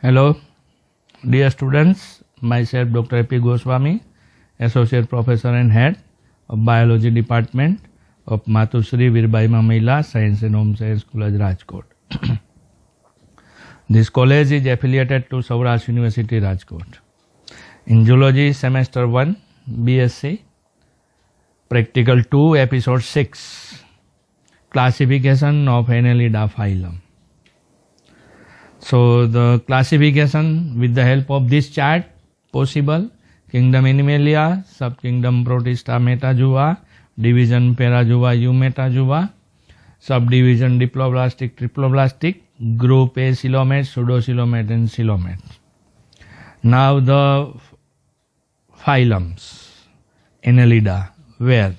Hello, dear students. Myself, Dr. A.P. Goswami, Associate Professor and Head of Biology Department of Matusri Virbai Mamila Science and Home Science College, Rajkot. This college is affiliated to Saurashtra University, Rajkot. In Zoology, Semester 1, BSc, Practical 2, Episode 6, Classification of Annelida phylum. So the classification with the help of this chart possible: kingdom Animalia, subkingdom Protista Metazoa, division Parazoa Eumetazoa, subdivision Diploblastic Triploblastic, group A Coelomate, Pseudocoelomate and Coelomate. Now the phylums Annelida, where?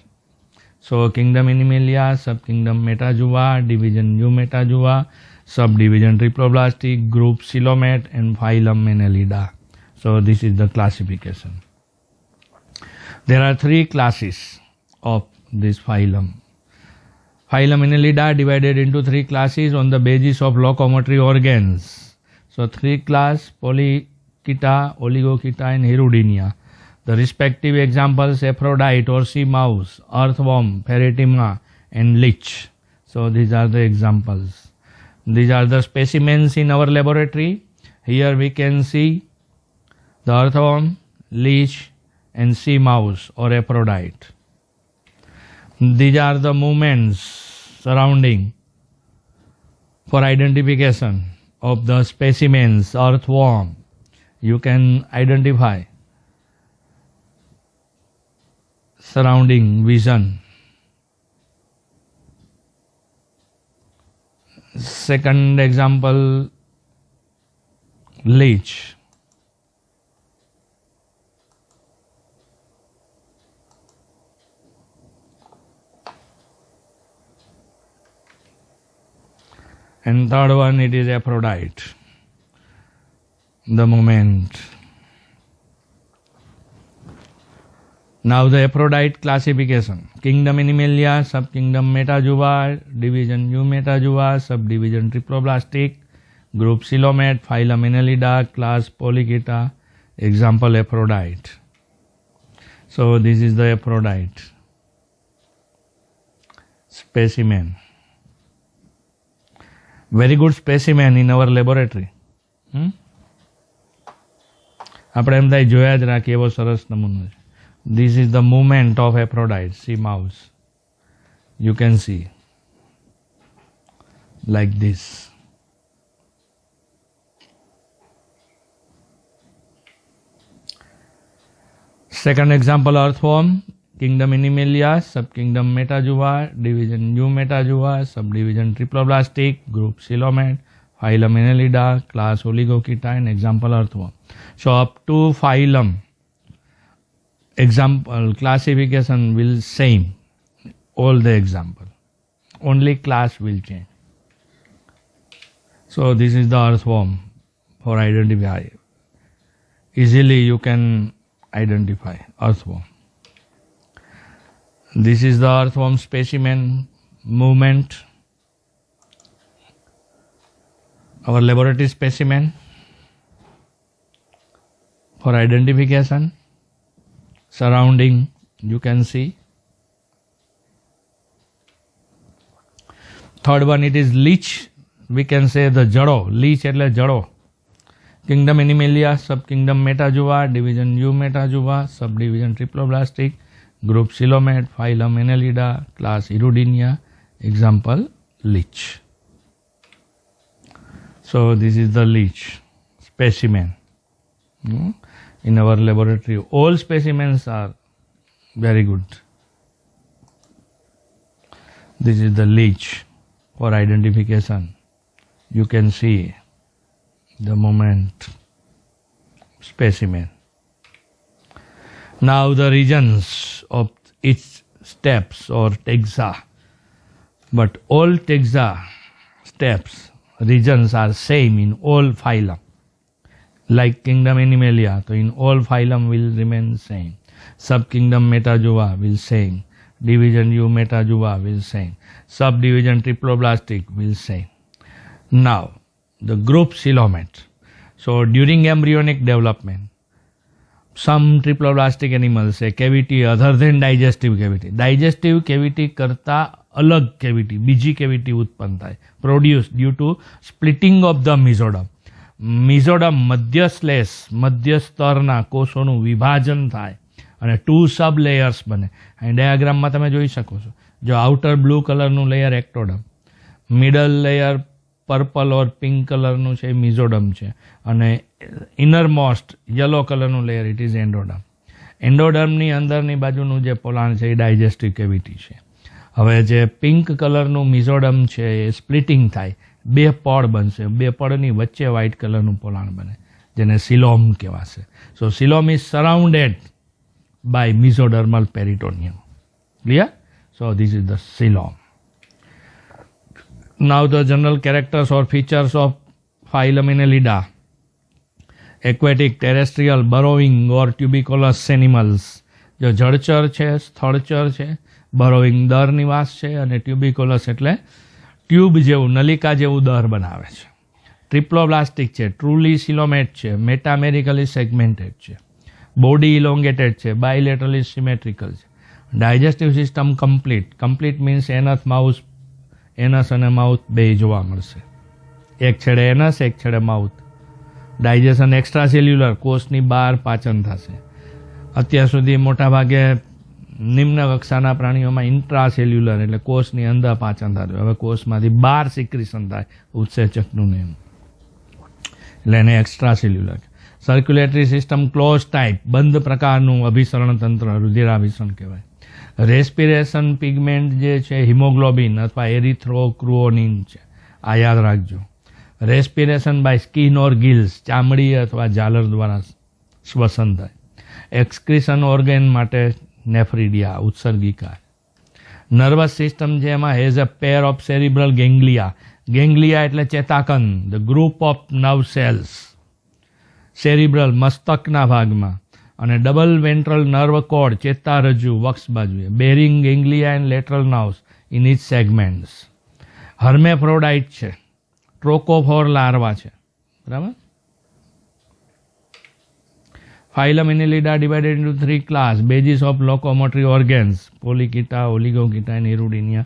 So kingdom Animalia, subkingdom Metazoa, division Eumetazoa, subdivision Triploblastic, group Coelomate and phylum Annelida. So this is the classification. There are three classes of this phylum. Phylum Annelida divided into three classes on the basis of locomotory organs. So three class: Polychaeta, Oligochaeta and Hirudinea. The respective examples: Aphrodite or sea mouse, earthworm, Pheretima and leech. So these are the examples. These are the specimens in our laboratory. Here we can see the earthworm, leech and sea mouse or Aphrodite. These are the movements surrounding for identification of the specimens. Earthworm, you can identify surrounding vision. Second example, leech. And third one, it is Aphrodite. The moment. Now the Aphrodite classification: kingdom Animalia, subkingdom Metazoa, division Eumetazoa, subdivision Triploblastic, group Coelomate, phylum Annelida, class Polychaeta, example Aphrodite. So this is the Aphrodite specimen. Very good specimen in our laboratory. આપણે એમ થાય જોયા જ રાખીએ એવો સરસ નમૂનો છે. This is the movement of Aphrodite, sea mouse. You can see like this. Second example, earthworm, kingdom Animalia, subkingdom Metazoa, division Eumetazoa, subdivision Triploblastic, group Coelomate, phylum Annelida, class Oligochaeta and example earthworm. So up to phylum example classification will same, all the example, only class will change. So this is the earthworm for identify. Easily you can identify earthworm. This is the earthworm specimen movement. Our laboratory specimen for identification. Surrounding you can see. Third one, it is leech. We can say the jado. Leech એટલે જડો. Kingdom Animalia, subkingdom Metazoa, division Eumetazoa, subdivision Triploblastic, group Coelomate, phylum Annelida, class Hirudinea, example leech. So this is the leech specimen. In our laboratory, all specimens are very good. This is the leech for identification. You can see the moment specimen. Now the regions of each steps or taxa, but all taxa steps regions are same in all phylum. Like kingdom Animalia, so in all phylum will remain same. Subkingdom Metazoa will same. Division Eumetazoa will same. Subdivision Triploblastic will same. Now the group Coelomate. So during embryonic development, some triploblastic animals a cavity other than digestive cavity. Digestive cavity કરતા અલગ cavity, બીજી cavity ઉત્પન્ન થાય, produced due to splitting of the mesoderm. Mesoderm મધ્ય સ્તરના કોષોનું વિભાજન થાય અને 2 સબ લેયર્સ બને. અહીં ડાયાગ્રામમાં તમે જોઈ શકો છો. જો આઉટર બ્લુ કલરનું લેયર એક્ટોડમ, મિડલ લેયર પર્પલ ઓર પિંક કલરનું છે મિઝોડમ છે, અને ઇનર મોસ્ટ યલો કલરનું લેયર ઇટ ઇઝ એન્ડોડર્મ. એન્ડોડર્મની અંદરની બાજુનું જે પોલાણ છે એ ડાયજેસ્ટિવ કેવિટી છે. હવે જે પિંક કલરનું મિઝોડમ છે એ સ્પ્લિટિંગ થાય, 2 પડ બનશે, 2 પડની વચ્ચે વ્હાઇટ કલરનું પોલાણ બને, જેને સિલોમ કહેવાશે. So coelom is surrounded by mesodermal peritoneum. Clear? So this is the coelom. Now the general characters or features of phylum Annelida. Aquatic, terrestrial, burrowing or tuberculous animals. જો જળચર છે, સ્થળચર છે, બરોવિંગ દર નિવાસ છે, અને ટ્યુબિકોલસ એટલે ટ્યુબ જેવું, નલિકા જેવું દર બનાવે છે. ટ્રિપ્લોબ્લાસ્ટિક છે, ટ્રુલી સિલોમેટ છે, મેટામેરિકલી સેગમેન્ટેડ છે, બોડી ઇલોંગેટેડ છે, બાયલેટરલી સિમેટ્રિકલ છે. Digestive system complete means anus અને માઉથ બે જોવા મળશે. એક છેડે એનસ, એક છેડે માઉથ. ડાયજેશન એક્સ્ટ્રા સેલ્યુલર, કોષની બહાર પાચન થશે. અત્યાર સુધી મોટાભાગે નિમ્ન કક્ષાના પ્રાણીઓમાં ઇન્ટ્રા સેલ્યુલર એટલે કોષની અંદર પાચન થતું. હવે કોષમાંથી બહાર સિક્રિશન થાય ઉત્સેચકનું ને, એટલે એને extracellular. Circulatory system close type, બંધ પ્રકારનું અભિસરણ તંત્ર, રુધિરાભિસરણ કહેવાય. રેસ્પિરેશન પિગમેન્ટ જે છે હિમોગ્લોબિન અથવા એરિથ્રોક્રુઓનિન છે, આ યાદ રાખજો. રેસ્પિરેશન બાય સ્કિન ઓર ગિલ્સ, ચામડી અથવા ઝાલર દ્વારા શ્વસન થાય. એક્સક્રીશન ઓર્ગેન માટે નેફ્રિડિયા, ઉત્સર્ગિકા. નર્વસ સિસ્ટમ છે એમાં has a pair of સેરિબ્રલ ganglia. Ganglia એટલે ચેતાકન, the group of nerve cells. Cerebral મસ્તકના ભાગમાં, અને ડબલ વેન્ટ્રલ નર્વ કોડ ચેતારજ્જુ વક્ષ બાજુએ, bearing ganglia and lateral nerves in each segments. Hermaphrodite છે, ટ્રોકોફોર લાર્વા છે. બરાબર. Phylum Annelida divided into 3 classes, basis of locomotory organs, Polychaeta, Oligoceta and Hirudinea.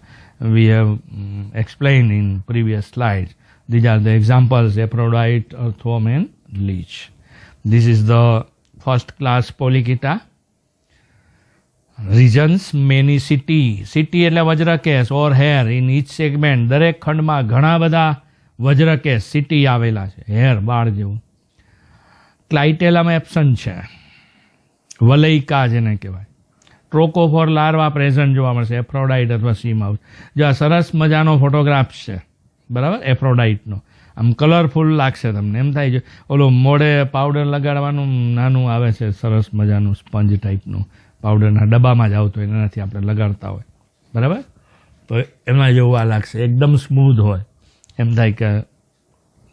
We have explained in previous slides. These are the examples: Aphrodite, earthworm and leech. This is the first class Polychaeta. Regions, many city એટલે વજ્રકેશ or hair in each segment. દરેક ખંડમાં ઘણા બધા વજ્રકેશ city આવેલા છે, hair બાળ જેવું. ક્લાઇટેલમ absent છે, વલયિકા જેને કહેવાય. ટ્રોકોફોર લાર્વા પ્રેઝન્ટ જોવા મળશે, એફ્રોડાઇટ અથવા સી માઉસ. જો આ સરસ મજાનો ફોટોગ્રાફ છે, બરાબર, એફ્રોડાઇટનો. આમ કલરફુલ લાગશે તમને, એમ થાય છે ઓલો મોઢે પાવડર લગાડવાનું નાનું આવે છે, સરસ મજાનું સ્પંજ ટાઈપનું, પાવડરના ડબ્બામાં જ આવતું હોય, એનાથી આપણે લગાડતા હોય, બરાબર. તો એમાં જેવું આ લાગશે, એકદમ સ્મૂધ હોય, એમ થાય કે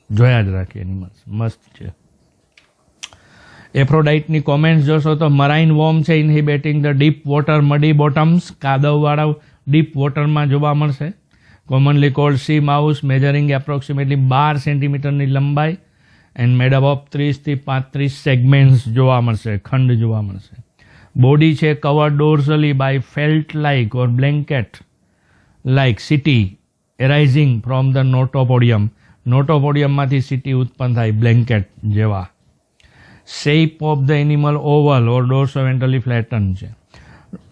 જોયા જ રાખીએ એનિમલ્સ, મસ્ત છે. એફ્રોડાઇટની કોમેન્ટ્સ જોશો તો મરાઇન વોર્મ છે, ઇન્હિબિટિંગ ધ ડીપ વોટર મડી બોટમ્સ, કાદવવાળા ડીપ વોટરમાં જોવા મળશે. Commonly cold C mouse, measuring approximately 12 સેન્ટીમીટરની લંબાઈ, એન્ડ મેડ ઓફ 30 થી 35 સેગમેન્ટ્સ જોવા મળશે, ખંડ જોવા મળશે. બોડી છે cover dorsally by felt like or blanket like setae arising from the notopodium. નોટોપોડિયમમાંથી સિટી ઉત્પન્ન થાય, બ્લેન્કેટ જેવા. Shape of the animal oval or dorsoventrally flatten છે.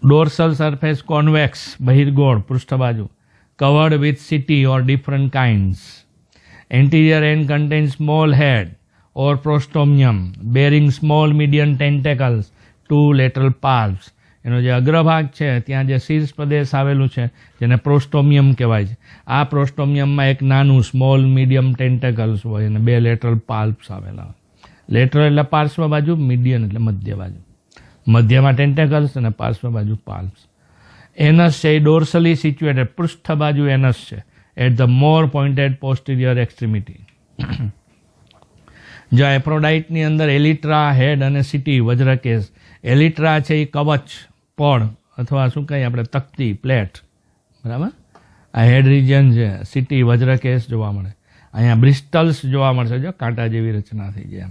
ડોર્સલ સરફેસ કોન્વેક્સ, બહિર્ગોળ પૃષ્ઠબાજુ, covered with city or different kinds. Anterior end contains small head or prostomium bearing small median tentacles, 2 lateral palps. એનો જે અગ્રભાગ છે ત્યાં જે શીર્ષ પ્રદેશ આવેલું છે જેને પ્રોસ્ટોમિયમ કહેવાય છે, આ પ્રોસ્ટોમિયમમાં એક નાનું સ્મોલ મીડિયમ ટેન્ટેકલ્સ હોય અને 2 લેટરલ પાલ્પ્સ આવેલા હોય. લેટરલ એટલે પાર્શ્વ બાજુ, મીડિયન એટલે મધ્ય બાજુ. મધ્યમાં ટેન્ટેકલ્સ અને પાર્શ્વ બાજુ પાલ્પ્સ. એનસ છે એ ડોર્સલી સિચ્યુએટેડ, પૃષ્ઠ બાજુ એનસ છે, at the more pointed posterior extremity. જો એફ્રોડાઇટની અંદર એલિટ્રા, હેડ અને સિટી વજ્રકેશ. એલિટ્રા છે એ કવચ, પડ અથવા શું કહીએ આપણે તકતી, પ્લેટ, બરાબર. આ હેડ રિજિયન છે, સિટી વજ્રકેશ જોવા મળે. અહીંયા બ્રિસ્ટલ્સ જોવા મળશે, જો કાંટા જેવી રચના થઈ જાય,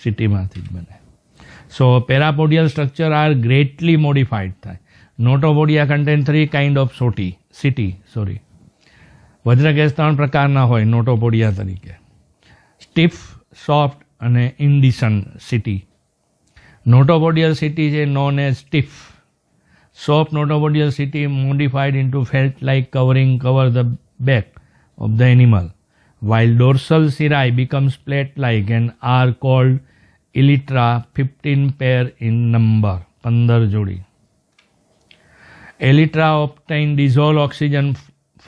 સિટીમાંથી જ બને. સો પેરાપોડિયલ સ્ટ્રક્ચર આર ગ્રેટલી મોડિફાઈડ થાય. નોટોપોડિયા કન્ટેન 3 કાઇન્ડ ઓફ સિટી. વજ્રકેશ 3 પ્રકારના હોય નોટોપોડિયા તરીકે: સ્ટીફ, સોફ્ટ અને ઇન્ડિસન્ટ સિટી. નોટોપોડિયલ સિટી છે known as stiff. Soft notopodial city modified into felt-like covering cover the back of the animal, while dorsal cirri becomes plate-like and are called elytra, 15 pair in number, 15 જોડી. Elytra obtain dissolved oxygen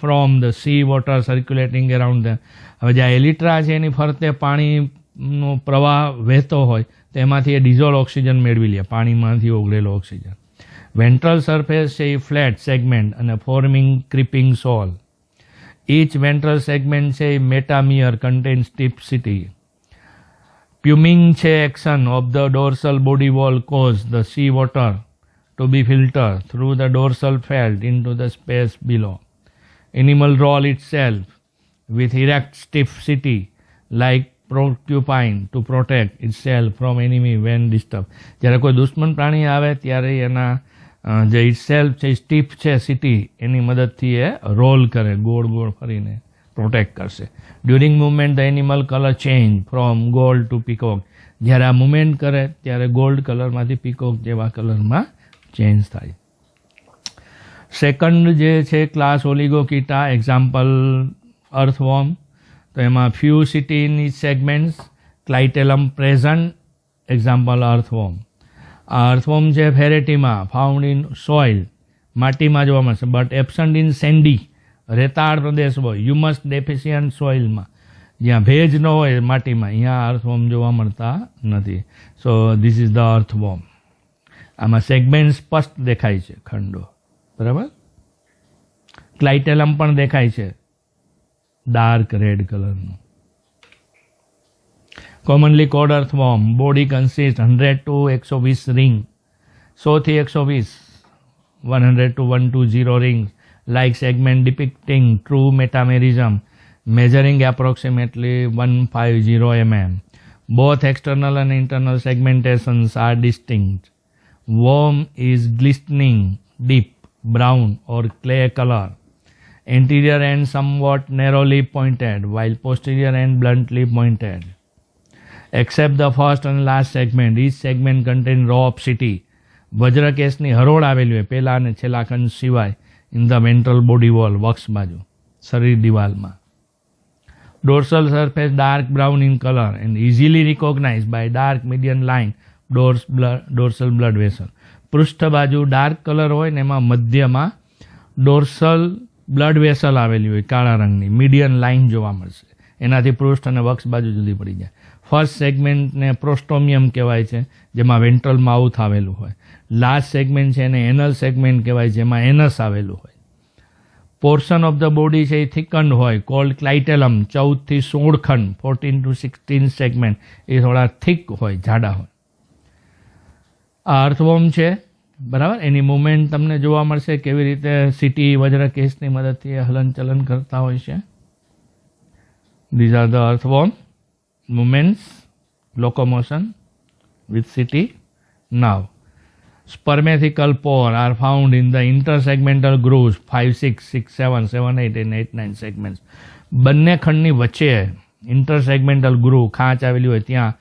from the sea water circulating around them. હવે જે એલિટ્રા છે એની ફરતે પાણીનો પ્રવાહ વહેતો હોય તેમાંથી એ ડિઝોલ્વ ઓક્સિજન મેળવી લે, પાણીમાંથી ઓગળેલો ઓક્સિજન. વેન્ટ્રલ સરફેસ છે એ ફ્લેટ સેગમેન્ટ અને ફોર્મિંગ ક્રીપિંગ સોલ. ઇચ વેન્ટ્રલ સેગમેન્ટ છે એ મેટામિયર કન્ટેન સ્ટીફ સિટી. પ્યુમિંગ છે action of the dorsal body wall cause the sea water to be filtered through the dorsal felt into the space below. Animal roll itself with erect stiff city like porcupine to protect itself from enemy when disturbed. જ્યારે કોઈ દુશ્મન પ્રાણી આવે ત્યારે એના જે itself છે stiff છે સિટી એની મદદથી એ રોલ કરે, ગોળ ગોળ ફરીને પ્રોટેક્ટ કરશે. During movement the animal colour change from gold to peacock. જ્યારે આ મુવમેન્ટ કરે ત્યારે ગોલ્ડ કલરમાંથી પીકોક જેવા કલરમાં ચેન્જ થાય. સેકન્ડ જે છે ક્લાસ ઓલિગોકીટા, એક્ઝામ્પલ અર્થવોર્મ. તો એમાં ફ્યુ સિટીની સેગમેન્ટ્સ, ક્લાઇટેલમ પ્રેઝન્ટ, એક્ઝામ્પલ અર્થવોર્મ. આ અર્થવોર્મ છે ફેરેટીમાં, ફાઉન્ડ ઇન સોઇલ, માટીમાં જોવા મળશે, બટ એબસન્ટ ઇન સેન્ડી, રેતાળ પ્રદેશ હોય, હ્યુમસ ડેફિશિયન્ટ સોઇલમાં, જ્યાં ભેજ ન હોય માટીમાં, અહીંયા અર્થવોર્મ જોવા મળતા નથી. So this is the earthworm. આમાં સેગમેન્ટ સ્પષ્ટ દેખાય છે, ખંડો, બરાબર. ક્લાઇટેલમ પણ દેખાય છે ડાર્ક રેડ કલરનું. Commonly called earthworm. Body consist 100 to 120 ring, 100 થી 120, 100 to 120 rings, like segment depicting true metamerism, measuring approximately 150 mm. Both external and internal segmentations are distinct. Worm is glistening, deep brown or clay color. Anterior end somewhat narrowly pointed, while posterior end bluntly pointed. Except the first and last segment, each segment contains row of city. વજ્રકેશની હરોળ આવેલી હોય પહેલા અને છેલ્લા ખંડ સિવાય in the ventral body wall, વક્ષ બાજુ, શરીર દિવાલમાં. Dorsal surface dark brown in color and easily recognized by dark median line dorsal blood vessel. પૃષ્ઠ બાજુ ડાર્ક કલર હોય ને એમાં મધ્યમાં ડોર્સલ બ્લડ વેસલ આવેલી હોય કાળા રંગની, મીડિયન લાઇન જોવા મળશે. એનાથી પૃષ્ઠ અને વક્ષ બાજુ જુદી પડી જાય. ફર્સ્ટ સેગમેન્ટને પ્રોસ્ટોમિયમ કહેવાય છે, જેમાં વેન્ટ્રલ માઉથ આવેલું હોય. લાસ્ટ સેગમેન્ટ છે એને એનલ સેગમેન્ટ કહેવાય છે, જેમાં એનસ આવેલું હોય. પોર્શન ઓફ ધ બોડી છે એ થિકન્ડ હોય, કોલ્ડ ક્લાઇટેલમ, 14 થી 16 ખંડ, 14 to 16 સેગમેન્ટ, એ થોડા થિક હોય, જાડા હોય. આ અર્થવોર્મ છે, બરાબર. એની મુવમેન્ટ તમને જોવા મળશે કેવી રીતે સિટી વજ્રકેશની મદદથી હલનચલન કરતા હોય છે. These are the earthworm movements, locomotion with city. Now, spermatical pore are found in the intersegmental grooves 5, 6, 6, 7, 7, 8 and 8, 9 segments. બંને ખંડની વચ્ચે ઇન્ટરસેગમેન્ટલ ગ્રુવ, ખાંચ આવેલી હોય, ત્યાં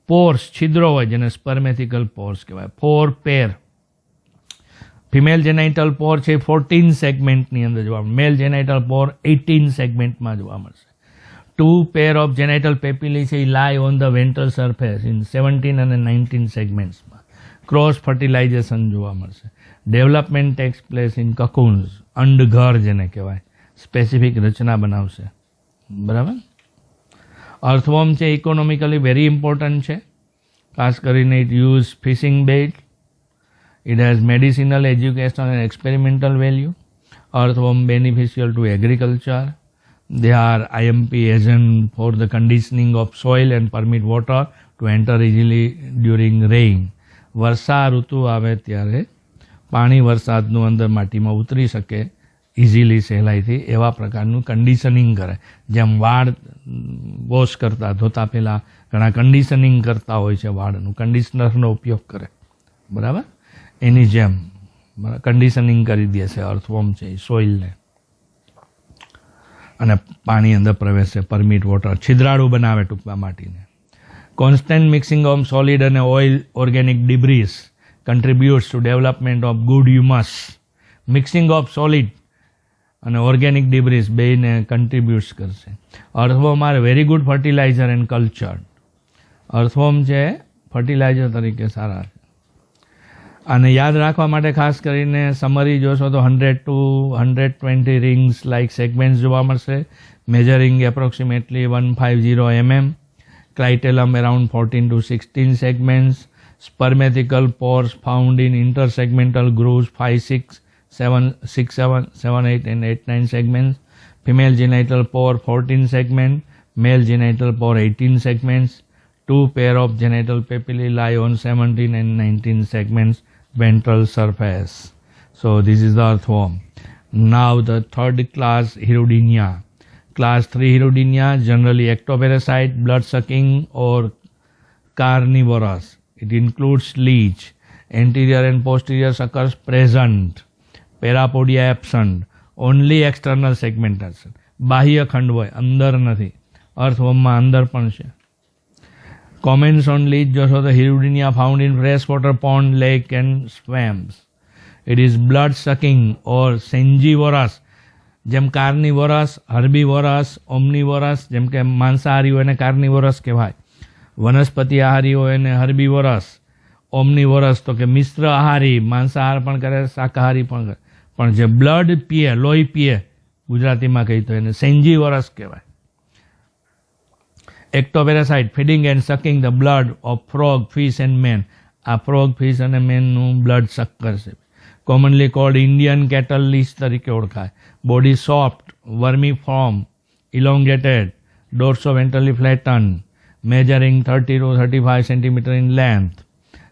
પોર્સ, છિદ્રો હોય, જેને સ્પર્મેથિકલ પોર્સ કહેવાય. 4 પેર. ફિમેલ જેનાઇટલ પોર છે 14 સેગમેન્ટની અંદર જોવા મળે, મેલ જેનાઇટલ પોર 18 સેગમેન્ટમાં જોવા મળશે. 2 pair of genital papillae છે lie on the ventral surface in 17 અને 19 segmentsમાં. ક્રોસ ફર્ટિલાઇઝેશન જોવા મળશે. ડેવલપમેન્ટ ટેક્સ પ્લેસ ઇન કકુન્સ, અંડઘર જેને કહેવાય, સ્પેસિફિક રચના બનાવશે, બરાબર. અર્થવોર્મ છે ઇકોનોમિકલી વેરી ઇમ્પોર્ટન્ટ છે, ખાસ કરીને it use fishing bait. It has medicinal, educational and experimental value. Earthworm beneficial to agriculture. They are IMP agent for the conditioning of soil and permit water to enter easily during rain. વર્ષા ઋતુ આવે ત્યારે પાણી વરસાદનું અંદર માટીમાં ઉતરી શકે easily સહેલાઈથી એવા પ્રકારનું કન્ડિશનિંગ કરે. જેમ વાળ વોશ કરતા ધોતા પહેલાં ઘણા કન્ડિશનિંગ કરતા હોય છે, વાળનું કન્ડિશનરનો ઉપયોગ કરે, બરાબર, એની જેમ કન્ડિશનિંગ કરી દે છે અર્થવોર્મ છે એ સોઇલને, અને પાણી અંદર પ્રવેશે, પરમિટ વોટર, છિદ્રાળુ બનાવે ટૂંકમાં માટીને. કોન્સ્ટન્ટ મિક્સિંગ ઓફ સોલિડ અને oil organic debris contributes to development of good humus. Mixing of solid અને ઓર્ગેનિક ડિબ્રીસ બેને કન્ટ્રીબ્યુટ્સ કરશે. Earthworm are very good fertiliser and culture. Earthworm છે ફર્ટિલાઇઝર તરીકે સારા છે. અને યાદ રાખવા માટે ખાસ કરીને સમરી જોશો તો 100 to 120 રિંગ્સ લાઇક સેગમેન્ટ્સ જોવા મળશે. Measuring approximately 150 mm. Clitellum around 14 to 16 segments. Spermatical pores found in intersegmental grooves 5, 6, 7, 6, 7, 7, 8 and 8, 9 segments. Female genital pore 14 segments. Male genital pore 18 segments. 2 pair of genital papillae lie on 17 and 19 segments ventral surface. So this is the earthworm. Now the third class, Hirudinea. Class 3 Hirudinea, generally ectoparasite, blood sucking or carnivorous. It includes leech. Anterior and posterior suckers present. Parapodia absent. Only external segmentation. બાહ્ય ખંડ હોય, અંદર નથી. અર્થવોર્મમાં અંદર પણ છે. Comments on leech જોશો તો Hirudinea found in freshwater pond, lake and swamps. It is blood sucking or sengivorous. જેમ કાર્નિવોરસ, હર્બીવોરસ, ઓમ્નિવોરસ, જેમ કે માંસાહારી હોય એને કાર્નિવોરસ કહેવાય, વનસ્પતિ આહારી હોય એને હર્બીવોરસ, ઓમ્નિવોરસ તો કે મિશ્ર આહારી, માંસાહાર પણ કરે, શાકાહારી પણ કરે, પણ જે બ્લડ પીએ, લોહી પીએ, ગુજરાતીમાં કહી તો એને સેન્જીવોરસ કહેવાય. Ectoparasite, feeding and sucking the blood of frog, fish and man. આ ફ્રોગ, ફિશ અને મેનનું બ્લડ સક કરશે. Commonly called Indian cattle leech તરીકે ઓળખાય. Body soft, vermiform, elongated, dorsoventrally flatten, measuring 30 to 35 centimeter in length.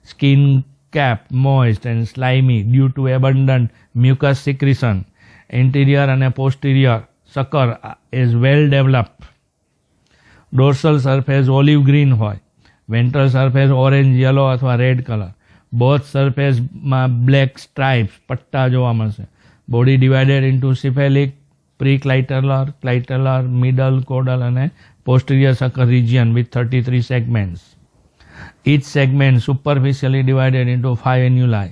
Skin cap moist and slimy due to abundant mucus secretion. Anterior and posterior sucker is well developed. Dorsal surface olive green હોય. Ventral surface orange, yellow અથવા red color. Both surface માં black stripes પટ્ટા જોવા મળશે. Body divided into cephalic, precliteral, cliteral, middle, caudal અને posterior sucker region with 33 segments. Each segment superficially divided into 5 annuli.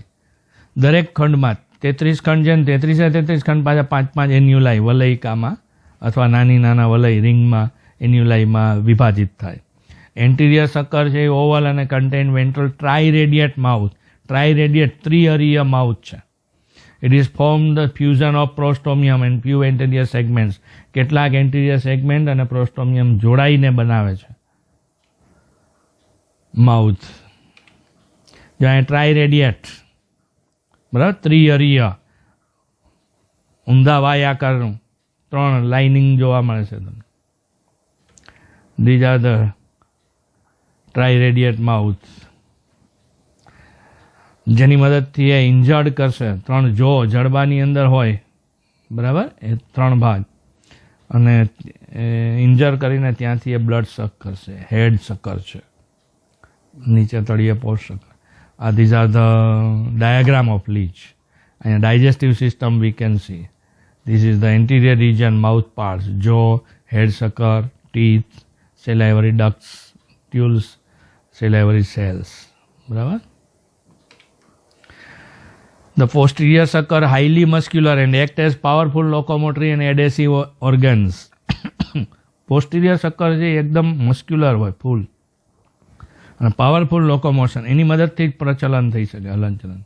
દરેક ખંડમાં 33 ખંડ છે, 33 ખંડ પાછા 5 એન્યુલાઈ વલયિકામાં અથવા નાની નાના વલય રિંગમાં એન્યુલાઈમાં વિભાજિત થાય. એન્ટિરિયર સકર છે એ ઓવલ અને કન્ટેન વેન્ટ્રલ ટ્રાઇરેડિયેટ માઉથ. ટ્રાઇરેડિયેટ ત્રિઅરીય માઉથ છે. It is formed the fusion of prostomium and few anterior segments. કેટલાક એન્ટિરિયર સેગમેન્ટ અને પ્રોસ્ટોમિયમ જોડાઈને બનાવે છે માઉથ. જો અહીંયા ટ્રાઇરેડિયેટ, બરાબર, ત્રિઅરીય, ઊંધા વાય આકારનું 3 લાઇનિંગ જોવા મળે છે તમને. These are the triradiate mouth. જેની મદદથી એ ઇન્જર્ડ કરશે. 3 જો જડબાની અંદર હોય, બરાબર, એ 3 ભાગ, અને ઇન્જર કરીને ત્યાંથી એ બ્લડ સક કરશે. હેડ સકર છે, નીચે તળિયે post sucker. These are the diagram of leech. અહીંયા digestive system we can see. This is the anterior region, mouth parts, જો, head sucker, teeth, salivary ducts, ટ્યુલ્સ, સેલાઇવરી સેલ્સ, બરાબર. The posterior sucker highly muscular and act as powerful locomotory and adhesive organs. posterior sucker છે એકદમ muscular હોય, ફૂલ, અને powerful locomotion, એની મદદથી જ પ્રચલન થઈ શકે, હલનચલન.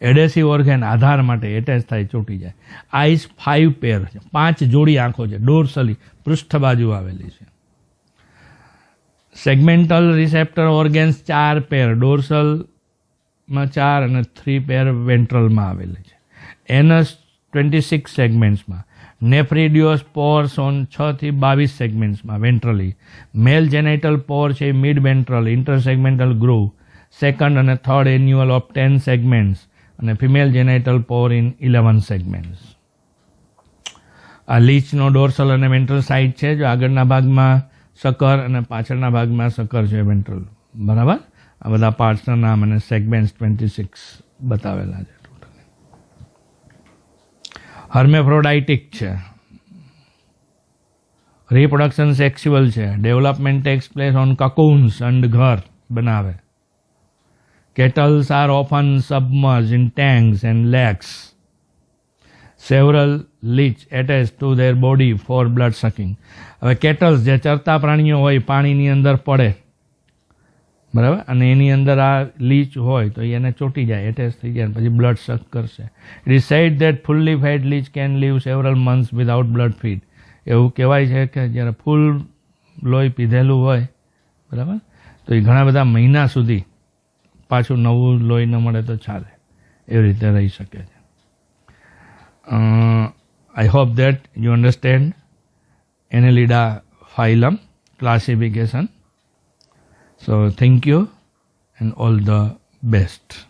એડેસિવ ઓર્ગન આધાર માટે એટેચ થાય, ચોટી જાય. આઈસ 5 પેર છે, 5 જોડી આંખો છે, ડોર્સલી પૃષ્ઠ બાજુ આવેલી છે. સેગમેન્ટલ રિસેપ્ટર ઓર્ગન્સ 4 પેર, ડોર્સલમાં 4 અને 3 પેર વેન્ટ્રલમાં આવેલી છે. એનસ 26 સેગમેન્ટ્સમાં. નેફ્રિડિયોસ પોર્સ ઓન 6 થી 22 સેગમેન્ટ્સમાં વેન્ટ્રલી. મેલ જેનાઇટલ પોર છે મિડ વેન્ટ્રલ, ઇન્ટરસેગમેન્ટલ ગ્રુવ, સેકન્ડ અને થર્ડ એન્યુઅલ ઓફ 10 સેગમેન્ટ્સ, અને ફિમેલ જેનાઇટલ પોર ઇન 11 સેગમેન્ટ્સ. આ લીચનો ડોર્સલ અને વેન્ટ્રલ સાઇડ છે, જો આગળના ભાગમાં સકર અને પાછળના ભાગમાં સકર છે વેન્ટ્રલ. બરાબર, આ બધા પાર્ટ્સના નામ અને સેગમેન્ટ્સ 26 બતાવેલા છે. હર્મેફ્રોડાઇટિક છે, રિપ્રોડક્શન સેક્સ્યુઅલ છે, ડેવલપમેન્ટ ટેક્સ પ્લેસ ઓન કકુન્સ અંડ ઘર બનાવે. Kettles are often submerged in tanks and lakes. Several leech attached to their body for blood sucking. હવે કેટલ્સ જે ચરતા પ્રાણીઓ હોય પાણીની અંદર પડે, બરાબર, અને એની અંદર આ લીચ હોય તો એને ચોટી જાય, એટેચ થઈ જાય, પછી બ્લડ સક કરશે. It is said that fully fed leech can live several months without blood feed. એવું કહેવાય છે કે જ્યારે ફૂલ લોહી પીધેલું હોય, બરાબર, તો એ ઘણા બધા મહિના સુધી પાછું નવું લોહી ન મળે તો ચાલે, એવી રીતે રહી શકે છે. I hope that you understand Annelida phylum classification. So thank you and all the best.